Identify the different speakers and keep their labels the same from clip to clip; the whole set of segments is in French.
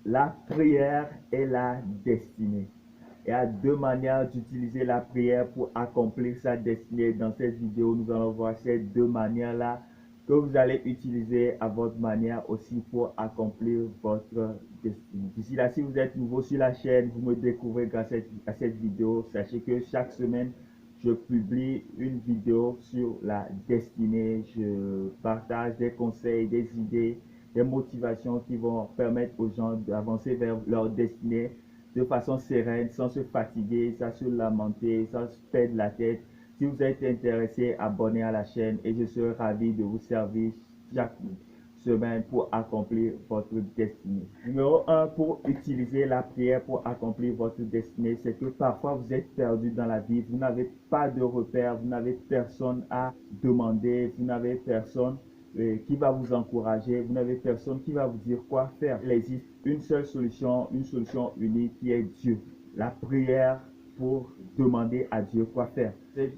Speaker 1: La prière et la destinée. Il y a deux manières d'utiliser la prière pour accomplir sa destinée. Dans cette vidéo, nous allons voir ces deux manières-là que vous allez utiliser à votre manière aussi pour accomplir votre destinée. D'ici là, si vous êtes nouveau sur la chaîne, vous me découvrez grâce à cette vidéo, sachez que chaque semaine, je publie une vidéo sur la destinée. Je partage des conseils, des idées, des motivations qui vont permettre aux gens d'avancer vers leur destinée de façon sereine, sans se fatiguer, sans se lamenter, sans se perdre la tête. Si vous êtes intéressé, abonnez à la chaîne et je serai ravi de vous servir chaque semaine pour accomplir votre destinée. Numéro 1, pour utiliser la prière pour accomplir votre destinée, c'est que parfois vous êtes perdu dans la vie, vous n'avez pas de repère, vous n'avez personne à demander, vous n'avez personne qui va vous encourager, vous n'avez personne qui va vous dire quoi faire. Il existe une seule solution, une solution unique qui est Dieu. La prière pour demander à Dieu quoi faire.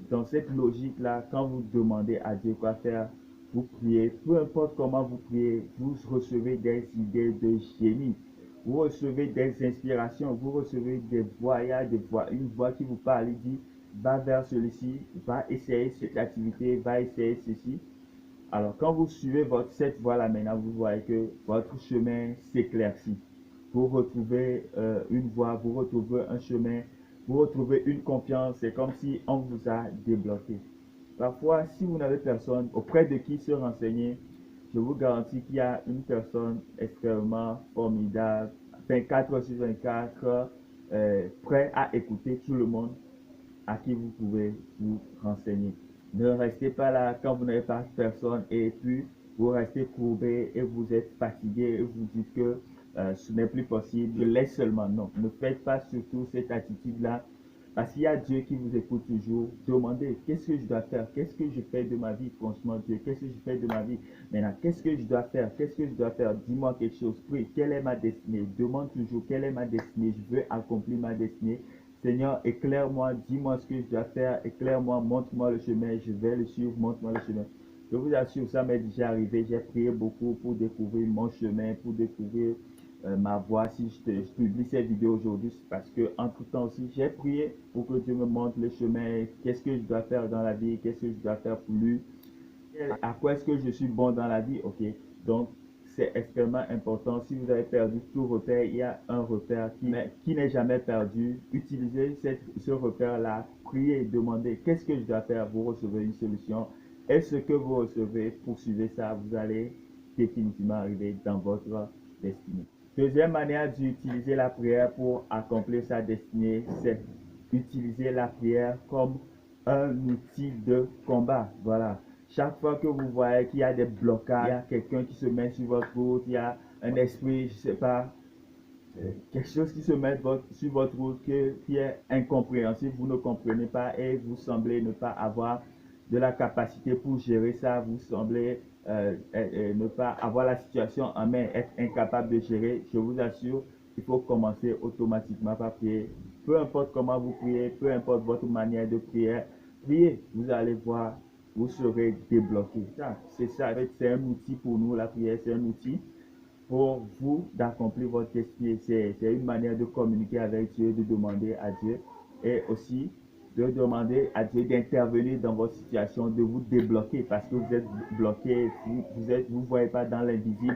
Speaker 1: Dans cette logique-là, quand vous demandez à Dieu quoi faire, vous priez, peu importe comment vous priez, vous recevez des idées de génie. Vous recevez des inspirations, vous recevez des voix, il y a une voix qui vous parle, il dit, va vers celui-ci, va essayer cette activité, va essayer ceci. Alors, quand vous suivez cette voie-là, maintenant, vous voyez que votre chemin s'éclaircit. Vous retrouvez une voie, vous retrouvez un chemin, vous retrouvez une confiance. C'est comme si on vous a débloqué. Parfois, si vous n'avez personne auprès de qui se renseigner, je vous garantis qu'il y a une personne extrêmement formidable, 24 heures sur 24, prêt à écouter tout le monde à qui vous pouvez vous renseigner. Ne restez pas là quand vous n'avez pas personne et puis vous restez courbé et vous êtes fatigué et vous dites que ce n'est plus possible, je laisse seulement. Non, ne faites pas surtout cette attitude-là parce qu'il y a Dieu qui vous écoute toujours. Demandez, qu'est-ce que je dois faire? Qu'est-ce que je fais de ma vie? Franchement, Dieu, qu'est-ce que je fais de ma vie? Maintenant, qu'est-ce que je dois faire? Qu'est-ce que je dois faire? Dis-moi quelque chose. Prie, quelle est ma destinée? Demande toujours, quelle est ma destinée? Je veux accomplir ma destinée. Seigneur, éclaire-moi, dis-moi ce que je dois faire, éclaire-moi, montre-moi le chemin, je vais le suivre, montre-moi le chemin. Je vous assure, ça m'est déjà arrivé, j'ai prié beaucoup pour découvrir mon chemin, pour découvrir ma voie. Si je publie cette vidéo aujourd'hui, c'est parce que entre temps aussi, j'ai prié pour que Dieu me montre le chemin, qu'est-ce que je dois faire dans la vie, qu'est-ce que je dois faire pour lui, à quoi est-ce que je suis bon dans la vie, ok. Donc, c'est extrêmement important. Si vous avez perdu tout repère, il y a un repère qui n'est jamais perdu. Utilisez ce repère-là, priez, demandez qu'est-ce que je dois faire, vous recevez une solution. Et ce que vous recevez, poursuivez ça, vous allez définitivement arriver dans votre destinée. Deuxième manière d'utiliser la prière pour accomplir sa destinée, c'est utiliser la prière comme un outil de combat. Voilà. Chaque fois que vous voyez qu'il y a des blocages, il y a quelqu'un qui se met sur votre route, il y a un esprit, je ne sais pas, quelque chose qui se met sur votre route qui est incompréhensible, vous ne comprenez pas et vous semblez ne pas avoir de la capacité pour gérer ça, vous semblez ne pas avoir la situation en main, être incapable de gérer. Je vous assure, il faut commencer automatiquement par prier. Peu importe comment vous priez, peu importe votre manière de prier, priez, vous allez voir, vous serez débloqué. C'est ça, c'est un outil pour nous, la prière, c'est un outil pour vous d'accomplir votre destinée. C'est une manière de communiquer avec Dieu, de demander à Dieu et aussi de demander à Dieu d'intervenir dans votre situation, de vous débloquer parce que vous êtes bloqué, vous voyez pas dans l'invisible,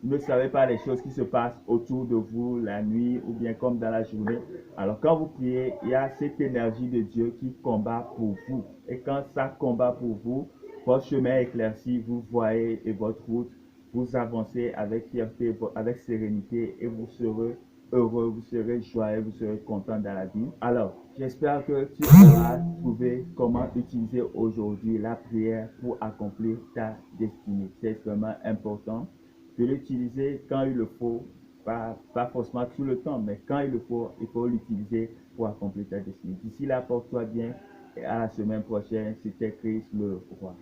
Speaker 1: vous ne savez pas les choses qui se passent autour de vous la nuit ou bien comme dans la journée. Alors quand vous priez, il y a cette énergie de Dieu qui combat pour vous. Et quand ça combat pour vous, votre chemin est éclairci, vous voyez et votre route, vous avancez avec fierté, avec sérénité et vous serez heureux, vous serez joyeux, vous serez content dans la vie. Alors, j'espère que tu auras trouvé comment utiliser aujourd'hui la prière pour accomplir ta destinée. C'est vraiment important de l'utiliser quand il le faut, pas forcément tout le temps, mais quand il faut l'utiliser pour accomplir ta destinée. D'ici là, porte-toi bien et à la semaine prochaine. C'était Chris le Roi.